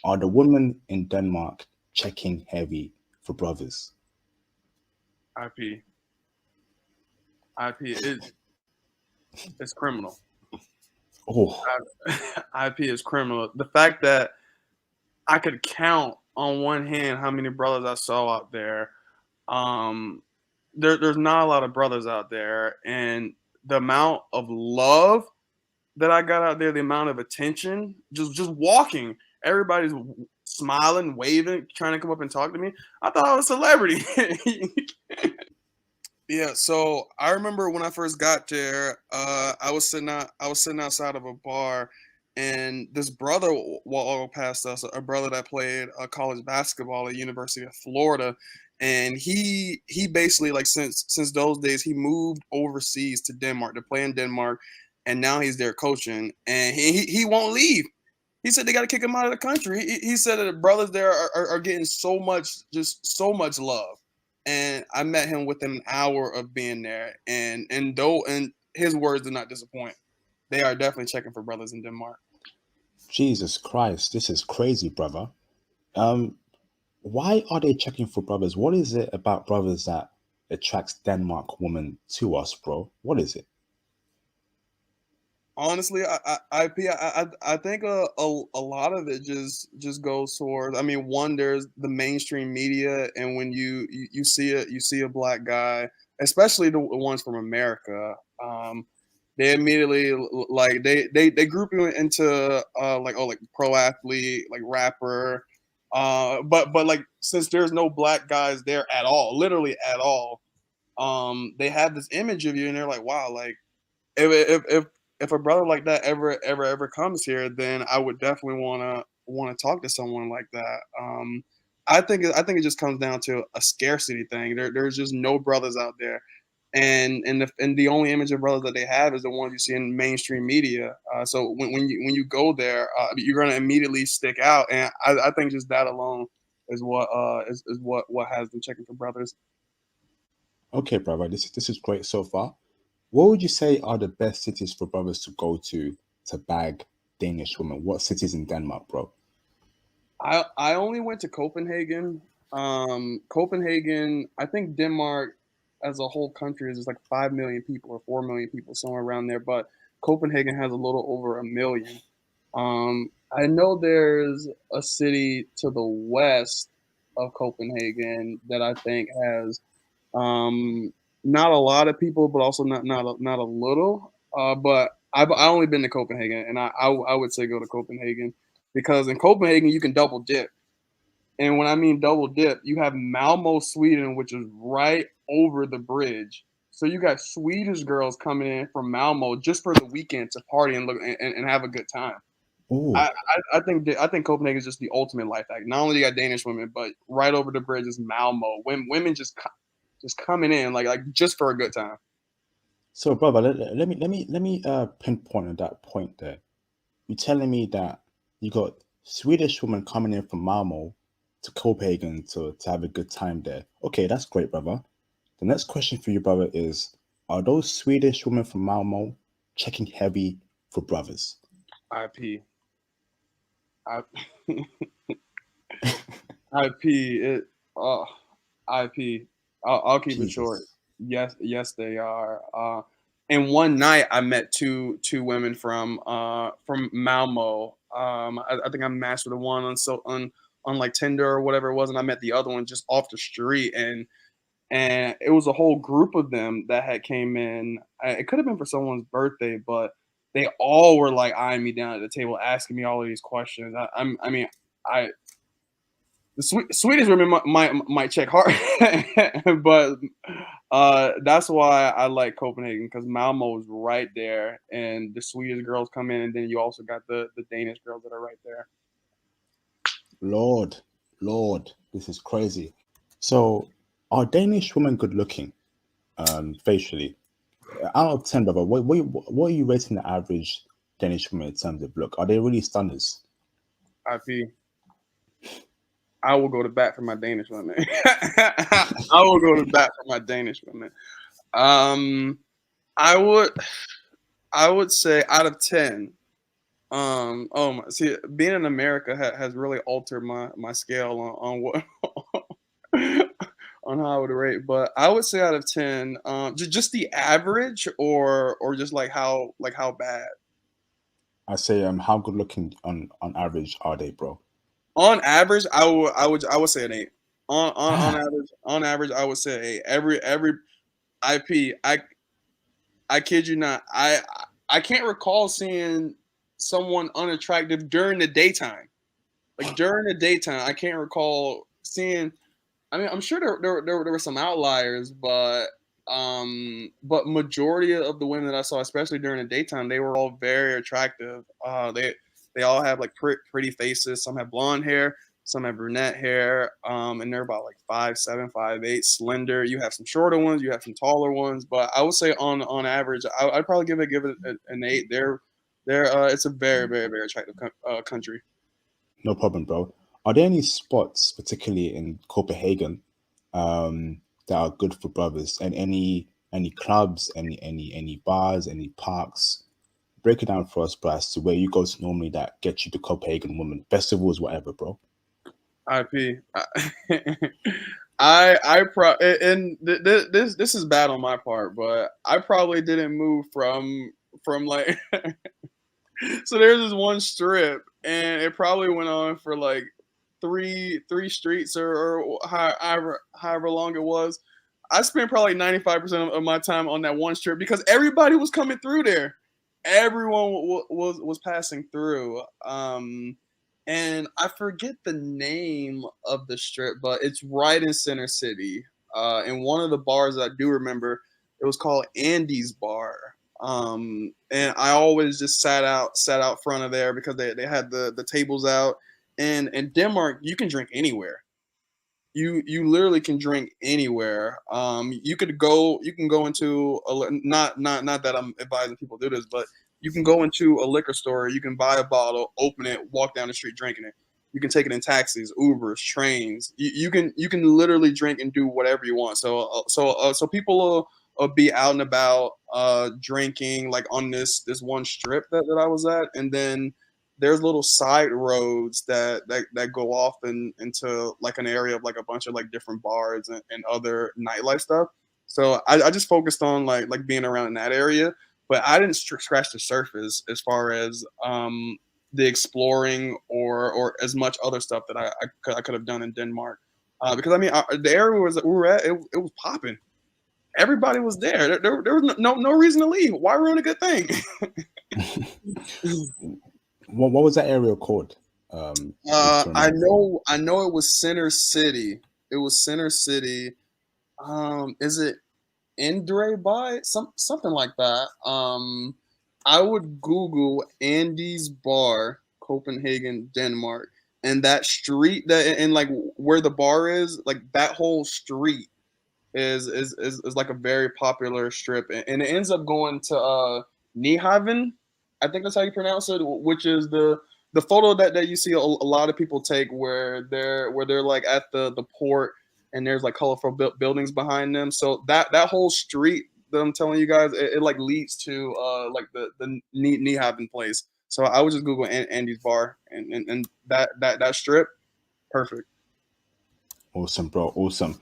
Are the women in Denmark checking heavy for brothers? IP. IP is criminal. Oh, IP is criminal. The fact that I could count on one hand how many brothers I saw out there. Um, there's not a lot of brothers out there, and the amount of love that I got out there, the amount of attention, just walking, everybody's smiling, waving, trying to come up and talk to me. I thought I was a celebrity. Yeah, so I remember when I first got there, I was sitting outside of a bar, and this brother walked past us, a brother that played college basketball at University of Florida, and he basically like since those days he moved overseas to Denmark to play in Denmark, and now he's there coaching, and he won't leave. He said they got to kick him out of the country. He said that the brothers there are getting so much, just so much love. And I met him within an hour of being there, and his words did not disappoint. They are definitely checking for brothers in Denmark. Jesus Christ, this is crazy, brother. Um, why are they checking for brothers? What is it about brothers that attracts Denmark women to us, bro? What is it? Honestly, I think a lot of it just goes towards. I mean, one, there's the mainstream media, and when you see a black guy, especially the ones from America, they immediately like they group you into like, oh, like pro athlete, like rapper, but like since there's no black guys there at all, literally at all, they have this image of you, and they're like, wow, like if a brother like that ever comes here, then I would definitely wanna talk to someone like that. I think it just comes down to a scarcity thing. There's just no brothers out there, and the only image of brothers that they have is the ones you see in mainstream media. So when you go there, you're gonna immediately stick out, and I think just that alone is what has them checking for brothers. Okay, brother, this is great so far. What would you say are the best cities for brothers to go to bag Danish women? What cities in Denmark, bro? I only went to Copenhagen. Copenhagen, I think Denmark as a whole country is just like 5 million people or 4 million people, somewhere around there. But Copenhagen has a little over a million. I know there's a city to the west of Copenhagen that I think has not a lot of people, but also not a little. But I only been to Copenhagen, and I would say go to Copenhagen because in Copenhagen you can double dip. And when I mean double dip, you have Malmo, Sweden, which is right over the bridge. So you got Swedish girls coming in from Malmo just for the weekend to party and look and have a good time. Oh, I think Copenhagen is just the ultimate life hack. Not only you got Danish women, but right over the bridge is Malmo. Women just coming in like just for a good time. so brother, let me pinpoint on that point there. You're telling me that you got Swedish women coming in from Malmo to Copenhagen to have a good time there. Okay, that's great, brother. The next question for you, brother, is: are those Swedish women from Malmo checking heavy for brothers? IP. IP. IP. I'll keep it short. Jesus. Yes, they are. And one night I met two women from Malmo. I think I matched with the one on like Tinder or whatever it was, and I met the other one just off the street, and it was a whole group of them that had came in. It could have been for someone's birthday, but they all were like eyeing me down at the table, asking me all of these questions. I mean, I the Swedish women might check hard, but that's why I like Copenhagen because Malmo is right there, and the Swedish girls come in, and then you also got the Danish girls that are right there. Lord, Lord, this is crazy. So, are Danish women good looking, facially? Out of 10, brother, what are you rating the average Danish woman in terms of look? Are they really stunners? IP. I will go to bat for my Danish women. I will go to bat for my Danish women. Um, I would I would say out of 10. See, being in America has really altered my scale on what on how I would rate. But I would say out of 10, just the average, or just like how bad. I say, how good looking on average are they, bro? On average, I would say an 8. On average, I would say 8. Every IP, I kid you not, I can't recall seeing someone unattractive during the daytime. Like during the daytime, I can't recall seeing. I mean, I'm sure there were some outliers, but majority of the women that I saw, especially during the daytime, they were all very attractive. They all have like pretty faces. Some have blonde hair, some have brunette hair, and they're about like 5'7", 5'8", slender. You have some shorter ones, you have some taller ones, but I would say on average, I'd probably give it an 8. They're it's a very attractive country. No problem, bro. Are there any spots, particularly in Copenhagen, that are good for brothers, and any clubs, any bars, any parks? Break it down for us, bro, as to where you go to normally that get you to Copenhagen women, festivals, whatever, bro. IP. This is bad on my part, but I probably didn't move from like so there's this one strip, and it probably went on for like three streets, or however long it was. I spent probably 95% of my time on that one strip because everybody was coming through there. Everyone was passing through. And I forget the name of the strip, but it's right in Center City. And one of the bars that I do remember, it was called Andy's Bar. And I always just sat out front of there because they had the tables out. And in Denmark, you can drink anywhere. You literally can drink anywhere. You can go into not that I'm advising people do this, but you can go into a liquor store, you can buy a bottle, open it, walk down the street drinking it. You can take it in taxis, Ubers, trains. You can literally drink and do whatever you want. So people will be out and about drinking like on this one strip that I was at, and then there's little side roads that go off into like an area of like a bunch of like different bars and other nightlife stuff. So I just focused on like being around in that area, but I didn't scratch the surface as far as the exploring or as much other stuff that I could have done in Denmark. Because I mean, the area we were at, it was popping. Everybody was there. There was no reason to leave. Why ruin a good thing? What was that area called? To I remind me. know it was Center City. It was Center City. Is it Indre by something like that? I would Google Andy's Bar, Copenhagen, Denmark, and that street that and like where the bar is, like that whole street is like a very popular strip, and it ends up going to Nyhavn. I think that's how you pronounce it, which is the photo that you see a lot of people take where they're like at the port, and there's like colorful buildings behind them. So that whole street that I'm telling you guys, it like leads to like the Nyhavn place. So I would just Google Andy's Bar, and that strip, perfect. Awesome, bro. Awesome.